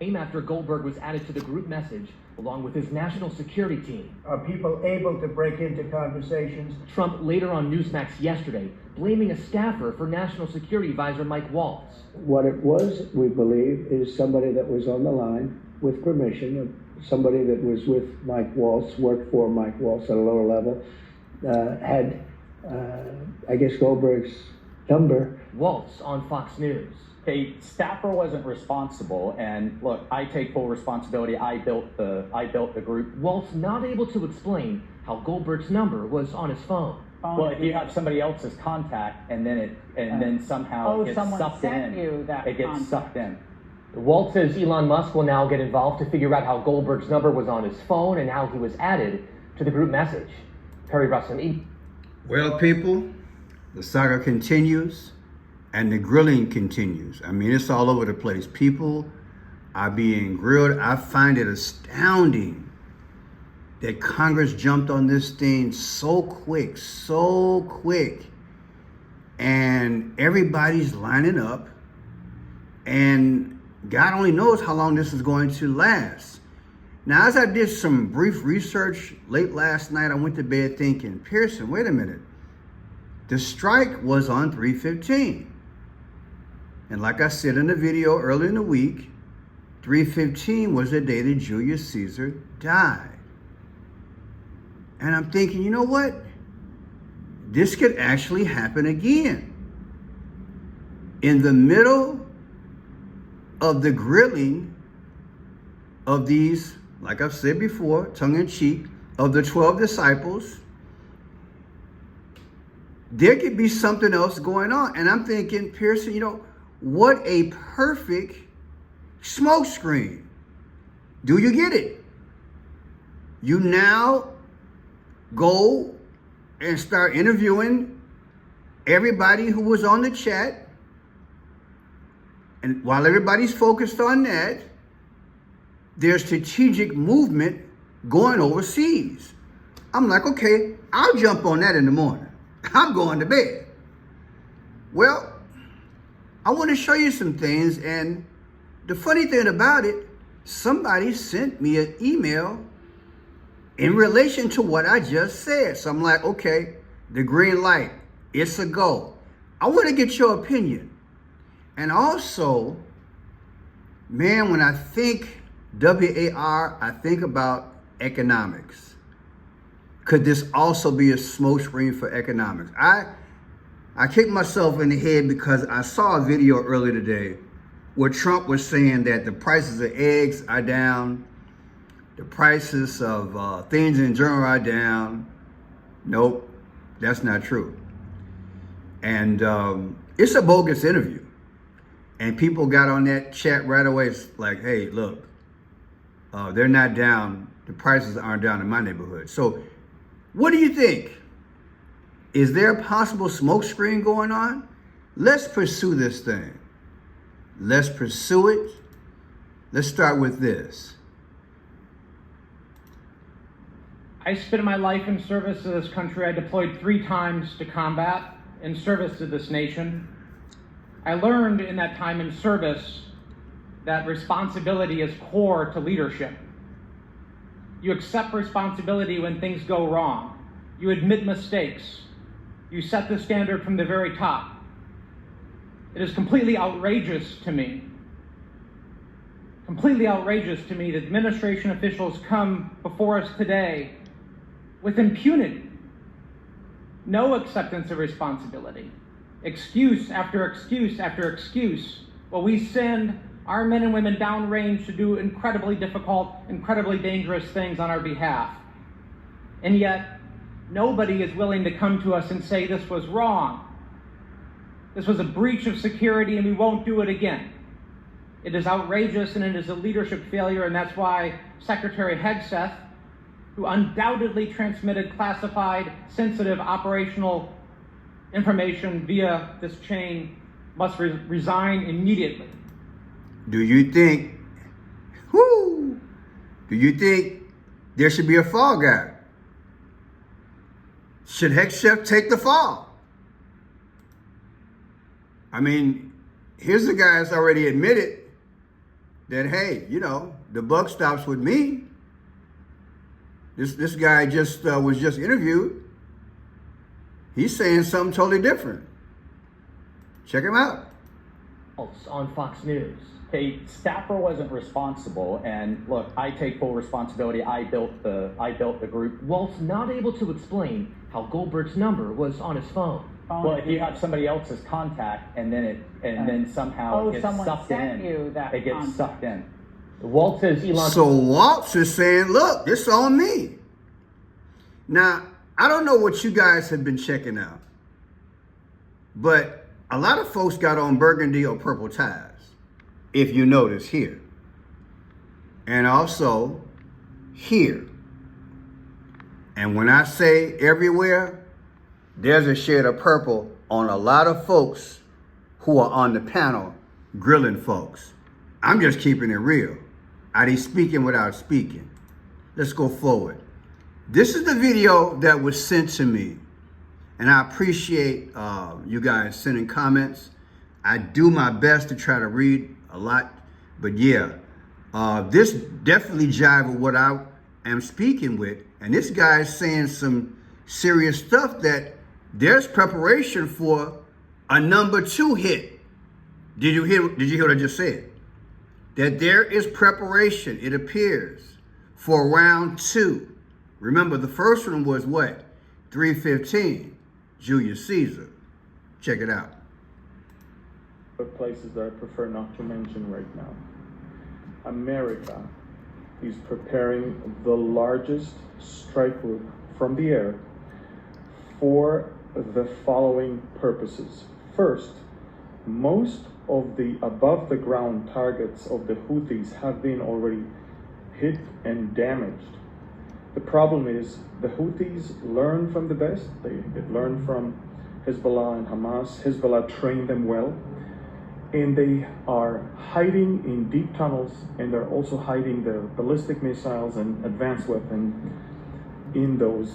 came after Goldberg was added to the group message along with his national security team. Are people able to break into conversations? Trump later on Newsmax yesterday blaming a staffer for National Security Advisor Mike Waltz. What it was, we believe, is somebody that was on the line with permission, somebody that was with Mike Waltz, worked for Mike Waltz at a lower level, had, I guess, Goldberg's number. Waltz on Fox News. A staffer wasn't responsible, and look, I take full responsibility. I built the group. Waltz not able to explain how Goldberg's number was on his phone. Well, if you have somebody else's contact, and then somehow it gets sucked in, it gets sucked in. Waltz says Elon Musk will now get involved to figure out how Goldberg's number was on his phone and how he was added to the group message. Perry Russell. Well, people, the saga continues and the grilling continues. I mean, it's all over the place. People are being grilled. I find it astounding that Congress jumped on this thing so quick, and everybody's lining up, and God only knows how long this is going to last. Now, as I did some brief research late last night, I went to bed thinking, Pearson, wait a minute. The strike was on 3/15. And like I said in the video earlier in the week, 3/15 was the day that Julius Caesar died. And I'm thinking, you know what? This could actually happen again. In the middle of the grilling of these, like I've said before, tongue-in-cheek, of the 12 disciples, there could be something else going on. And I'm thinking, Pearson, you know, what a perfect smokescreen. Do you get it? You now go and start interviewing everybody who was on the chat. And while everybody's focused on that, there's strategic movement going overseas. I'm like, okay, I'll jump on that in the morning. I'm going to bed. Well, I want to show you some things. And the funny thing about it, somebody sent me an email in relation to what I just said. So I'm like, okay, the green light, it's a go. I want to get your opinion. And also, man, when I think WAR, I think about economics. Could this also be a smokescreen for economics? I kicked myself in the head because I saw a video earlier today where Trump was saying that the prices of eggs are down, the prices of things in general are down. Nope, that's not true. And it's a bogus interview. And people got on that chat right away. It's like, hey, look, they're not down. The prices aren't down in my neighborhood. So what do you think? Is there a possible smokescreen going on? Let's pursue this thing. Let's pursue it. Let's start with this. I spent my life in service to this country. I deployed 3 times to combat in service to this nation. I learned in that time in service that responsibility is core to leadership. You accept responsibility when things go wrong. You admit mistakes. You set the standard from the very top. It is completely outrageous to me that administration officials come before us today with impunity, no acceptance of responsibility, excuse after excuse after excuse, while we send our men and women downrange to do incredibly difficult, incredibly dangerous things on our behalf. And yet, nobody is willing to come to us and say this was wrong. This was a breach of security and we won't do it again. It is outrageous and it is a leadership failure, and that's why Secretary Hegseth, who undoubtedly transmitted classified, sensitive operational information via this chain, must resign immediately. Do you think there should be a fall guy? Should Hegseth take the fall? I mean, here's the guy that's already admitted that, hey, you know, the buck stops with me. This guy just was just interviewed. He's saying something totally different. Check him out. On Fox News. Hey, Staffer wasn't responsible, and look, I take full responsibility. I built the group. Walt's not able to explain how Goldberg's number was on his phone. Well, if you have somebody else's contact, and then somehow it gets sucked in, it gets sucked in. Walt says Elon. So Waltz is saying, look, it's on me. Now, I don't know what you guys have been checking out, but a lot of folks got on burgundy or purple ties, if you notice here. And also here. And when I say everywhere, there's a shade of purple on a lot of folks who are on the panel grilling folks. I'm just keeping it real. Are they speaking without speaking? Let's go forward. This is the video that was sent to me, and I appreciate you guys sending comments. I do my best to try to read a lot, but yeah, this definitely jive with what I am speaking with, and this guy's saying some serious stuff that there's preparation for a number 2 hit. Did you hear what I just said? That there is preparation, it appears, for round 2. Remember, the first one was what? 315, Julius Caesar. Check it out. Places that I prefer not to mention right now. America is preparing the largest strike group from the air for the following purposes. First, most of the above the ground targets of the Houthis have been already hit and damaged. The problem is the Houthis learn from the best. They've learned from Hezbollah and Hamas. Hezbollah trained them well. And they are hiding in deep tunnels, and they're also hiding their ballistic missiles and advanced weapons in those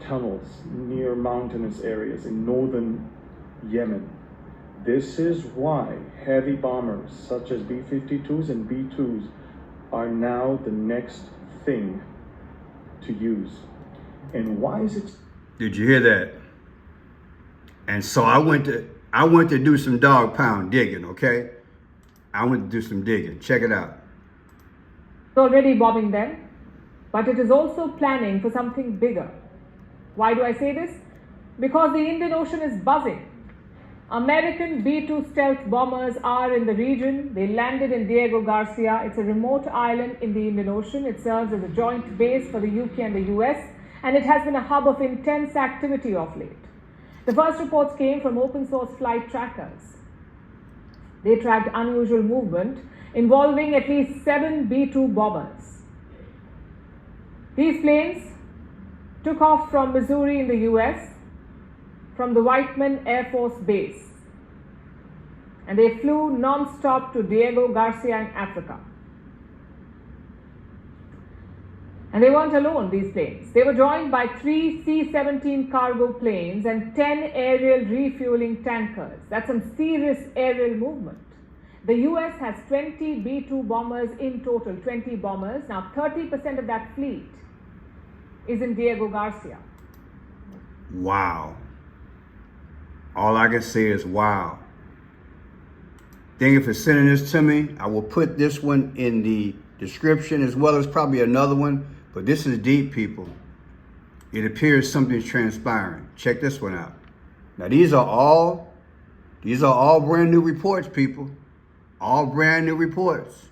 tunnels near mountainous areas in northern Yemen. This is why heavy bombers such as B-52s and B-2s are now the next thing to use. And why is it? Did you hear that? And so I went to do some dog pound digging, okay? I went to do some digging. Check it out. Already bombing them, but it is also planning for something bigger. Why do I say this? Because the Indian Ocean is buzzing. American B-2 stealth bombers are in the region. They landed in Diego Garcia. It's a remote island in the Indian Ocean. It serves as a joint base for the UK and the US, and it has been a hub of intense activity of late. The first reports came from open source flight trackers. They tracked unusual movement involving at least 7 B-2 bombers. These planes took off from Missouri in the US, from the Whiteman Air Force Base, and they flew non-stop to Diego Garcia in Africa. And they weren't alone, these planes. They were joined by 3 C-17 cargo planes and 10 aerial refueling tankers. That's some serious aerial movement. The US has 20 B-2 bombers in total, 20 bombers. Now 30% of that fleet is in Diego Garcia. Wow. All I can say is wow. Thank you for sending this to me. I will put this one in the description as well as probably another one, but this is deep, people. It appears something's transpiring. Check this one out. Now these are all brand new reports, people. All brand new reports.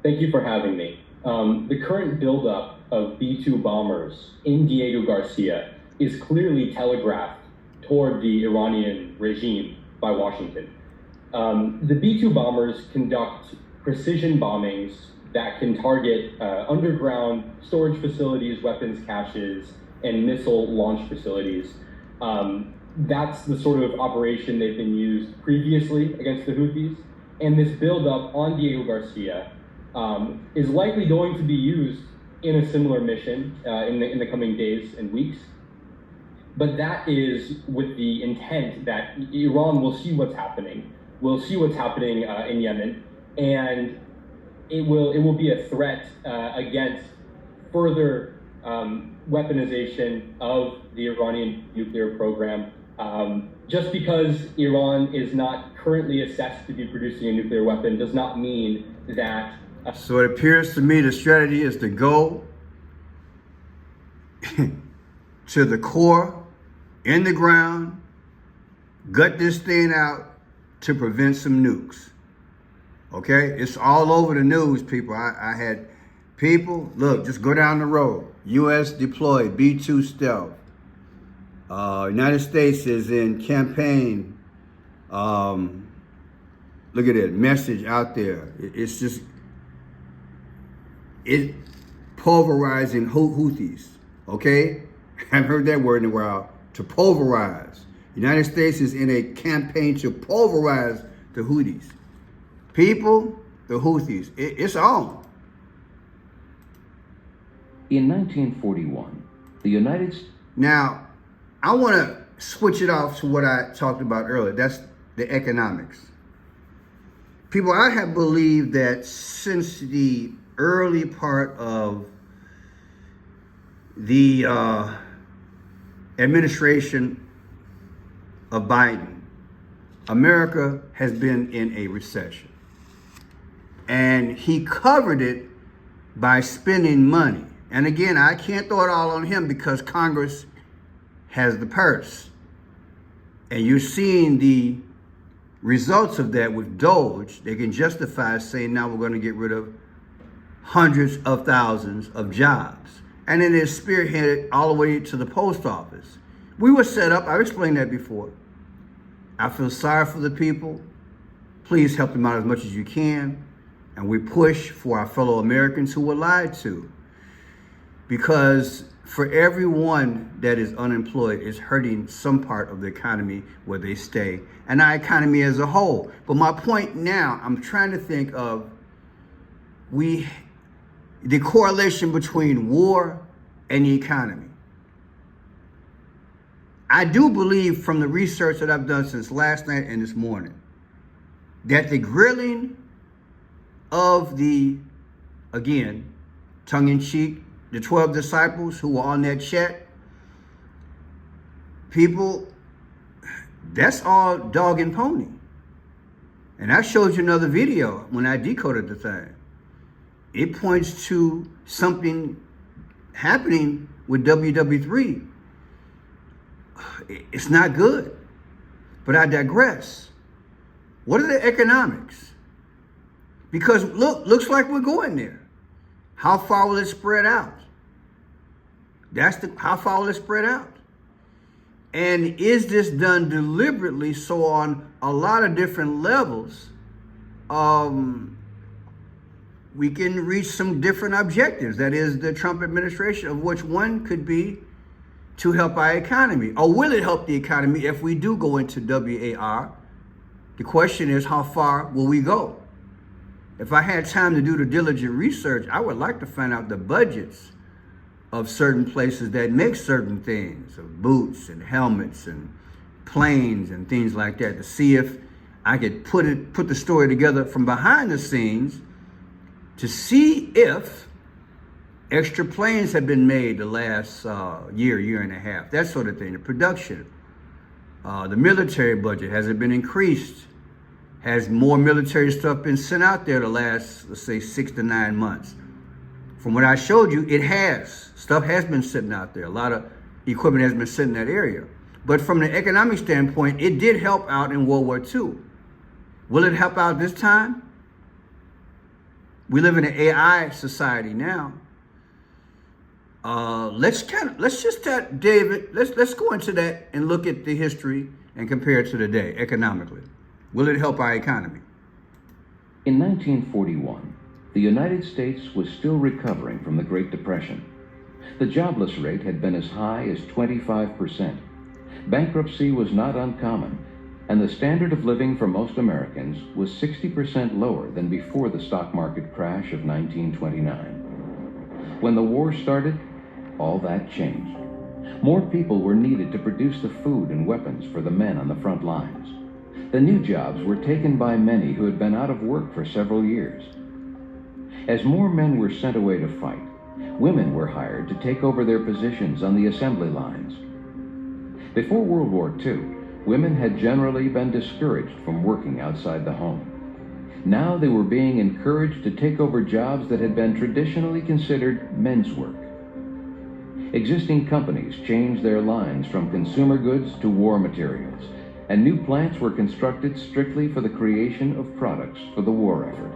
Thank you for having me. The current buildup of B-2 bombers in Diego Garcia is clearly telegraphed toward the Iranian regime by Washington. The B-2 bombers conduct precision bombings that can target underground storage facilities, weapons caches, and missile launch facilities. That's the sort of operation they've been used previously against the Houthis, and this buildup on Diego Garcia is likely going to be used in a similar mission in the coming days and weeks. But that is with the intent that Iran will see what's happening, we'll see what's happening in Yemen, and it will be a threat against further weaponization of the Iranian nuclear program. Just because Iran is not currently assessed to be producing a nuclear weapon does not mean that. So it appears to me the strategy is to go to the core, in the ground, gut this thing out to prevent some nukes. Okay? It's all over the news, people. I had people, look, just go down the road. U.S. deployed B-2 stealth. United States is in campaign. Look at it, message out there. It's just, it pulverizing Houthis, okay? I haven't heard that word in a while, to pulverize. United States is in a campaign to pulverize the Houthis. People, the Houthis, it's on. In 1941, the United States... Now, I want to switch it off to what I talked about earlier. That's the economics. People, I have believed that since the early part of the administration of Biden, America has been in a recession. And he covered it by spending money. And again, I can't throw it all on him because Congress has the purse. And you're seeing the results of that with Doge. They can justify saying now we're going to get rid of hundreds of thousands of jobs. And then it's spearheaded all the way to the post office. We were set up, I've explained that before. I feel sorry for the people. Please help them out as much as you can. And we push for our fellow Americans who were lied to. Because for everyone that is unemployed, it's hurting some part of the economy where they stay, and our economy as a whole. But my point now, I'm trying to think of the correlation between war and the economy. I do believe from the research that I've done since last night and this morning, that the grilling of the, again, tongue-in-cheek, the 12 disciples who were on that chat, people, that's all dog and pony. And I showed you another video when I decoded the thing. It points to something happening with WW3. It's not good, but I digress. What are the economics? Because look, looks like we're going there. How far will it spread out? How far will it spread out? And is this done deliberately so on a lot of different levels, we can reach some different objectives? That is the Trump administration, of which one could be to help our economy. Or will it help the economy if we do go into WAR? The question is, how far will we go? If I had time to do the diligent research, I would like to find out the budgets of certain places that make certain things, of boots and helmets and planes and things like that, to see if I could put the story together from behind the scenes to see if extra planes have been made the last year and a half, that sort of thing. The production, the military budget, has it been increased? Has more military stuff been sent out there the last, let's say, 6 to 9 months? From what I showed you, it has. Stuff has been sitting out there. A lot of equipment has been sitting in that area. But from the economic standpoint, it did help out in World War II. Will it help out this time? We live in an AI society now. Let's go into that and look at the history and compare it to today economically. Will it help our economy? In 1941, the United States was still recovering from the Great Depression. The jobless rate had been as high as 25%. Bankruptcy was not uncommon, and the standard of living for most Americans was 60% lower than before the stock market crash of 1929. When the war started, all that changed. More people were needed to produce the food and weapons for the men on the front lines. The new jobs were taken by many who had been out of work for several years. As more men were sent away to fight, women were hired to take over their positions on the assembly lines. Before World War II, women had generally been discouraged from working outside the home. Now they were being encouraged to take over jobs that had been traditionally considered men's work. Existing companies changed their lines from consumer goods to war materials, and new plants were constructed strictly for the creation of products for the war effort.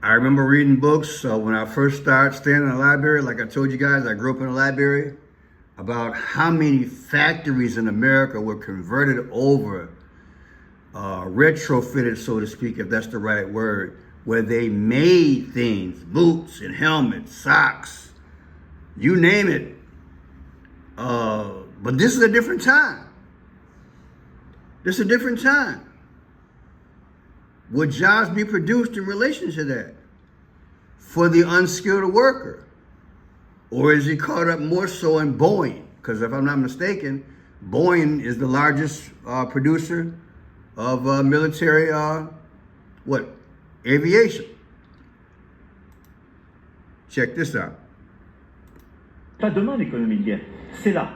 I remember reading books when I first started staying in the library. Like I told you guys, I grew up in a library, about how many factories in America were converted over, retrofitted, so to speak, if that's the right word, where they made things, boots and helmets, socks, you name it. But this is a different time. This is a different time. Would jobs be produced in relation to that for the unskilled worker? Or is it caught up more so in Boeing? Because if I'm not mistaken, Boeing is the largest producer of military, aviation. Check this out. Pas demain l'économie de guerre, c'est là.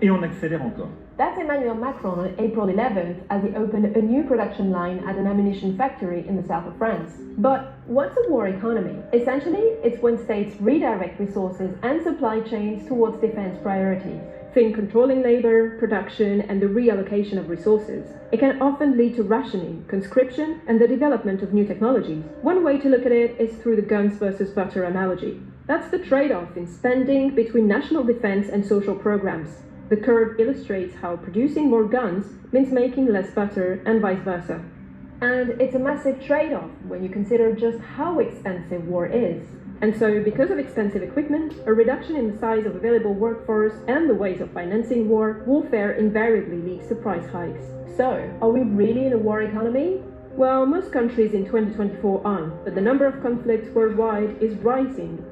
Et on accélère encore. That's Emmanuel Macron on April 11th as he opened a new production line at an ammunition factory in the south of France. But what's a war economy? Essentially, it's when states redirect resources and supply chains towards defense priorities. Think controlling labor, production, and the reallocation of resources. It can often lead to rationing, conscription, and the development of new technologies. One way to look at it is through the guns versus butter analogy. That's the trade-off in spending between national defense and social programs. The curve illustrates how producing more guns means making less butter and vice versa. And it's a massive trade-off when you consider just how expensive war is. And so, because of expensive equipment, a reduction in the size of available workforce, and the ways of financing war, warfare invariably leads to price hikes. So, are we really in a war economy? Well, most countries in 2024 aren't, but the number of conflicts worldwide is rising.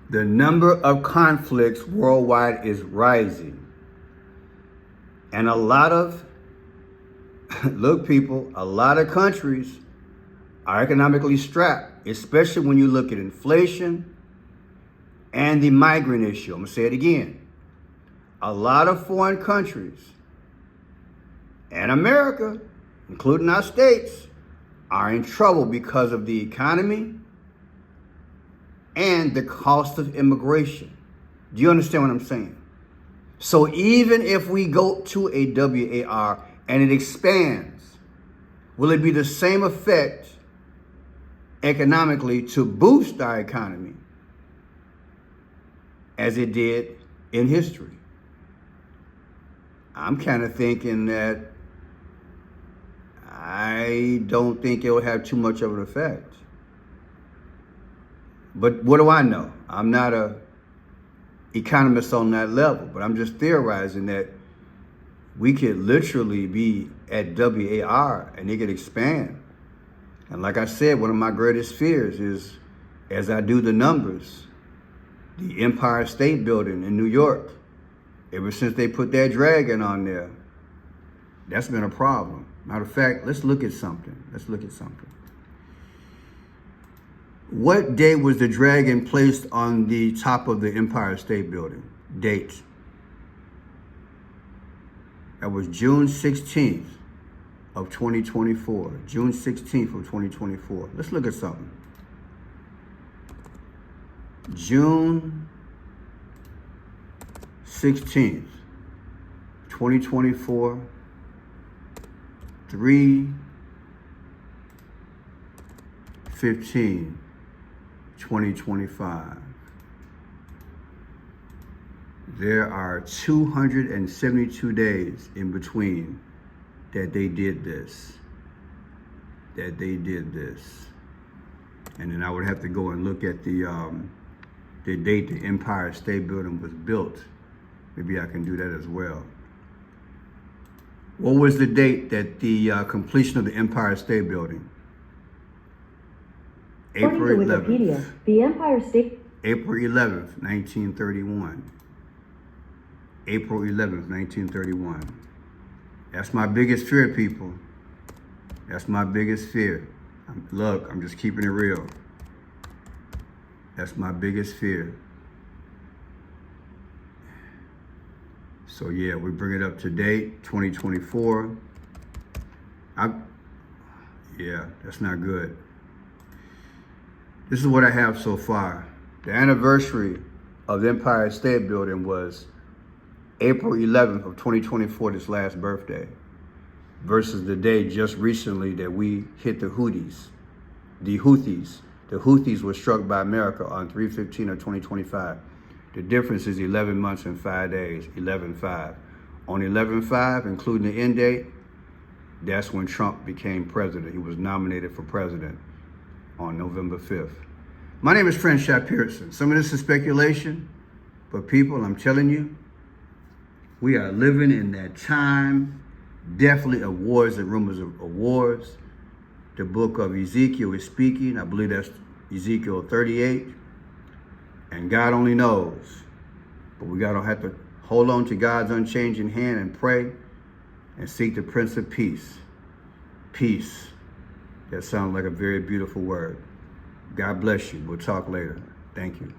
The number of conflicts worldwide is rising. And a lot of, look people, a lot of countries are economically strapped, especially when you look at inflation and the migrant issue. I'm gonna say it again. A lot of foreign countries and America, including our states, are in trouble because of the economy and the cost of immigration. Do you understand what I'm saying? So even if we go to a WAR and it expands, will it be the same effect economically to boost our economy as it did in history? I'm kind of thinking that I don't think it will have too much of an effect. But what do I know? I'm not a economist on that level, but I'm just theorizing that we could literally be at WAR and it could expand. And like I said, one of my greatest fears is, as I do the numbers, the Empire State Building in New York, ever since they put that dragon on there, that's been a problem. Matter of fact, let's look at something. What day was the dragon placed on the top of the Empire State Building? Date. That was June 16th of 2024. June 16th of 2024. Let's look at something. June 16th, 2024, 3/15. 2025. There are 272 days in between that they did this. And then I would have to go and look at the date the Empire State Building was built. Maybe I can do that as well. What was the date that the completion of the Empire State Building? According to Wikipedia, the Empire State... April 11th, 1931. April 11th, 1931. That's my biggest fear, people. That's my biggest fear. Look, I'm just keeping it real. That's my biggest fear. So yeah, we bring it up to date, 2024. Yeah, that's not good. This is what I have so far. The anniversary of the Empire State Building was April 11th of 2024, this last birthday, versus the day just recently that we hit the Houthis. The Houthis were struck by America on 3/15 of 2025. The difference is 11 months and 5 days, 11/5. On 11/5, including the end date, that's when Trump became president. He was nominated for president on November 5th. My name is Crenshaw Pearson. Some of this is speculation, but people, I'm telling you, we are living in that time, definitely of wars and rumors of wars. The book of Ezekiel is speaking. I believe that's Ezekiel 38. And God only knows. But we gotta have to hold on to God's unchanging hand and pray and seek the Prince of Peace. Peace. That sounds like a very beautiful word. God bless you. We'll talk later. Thank you.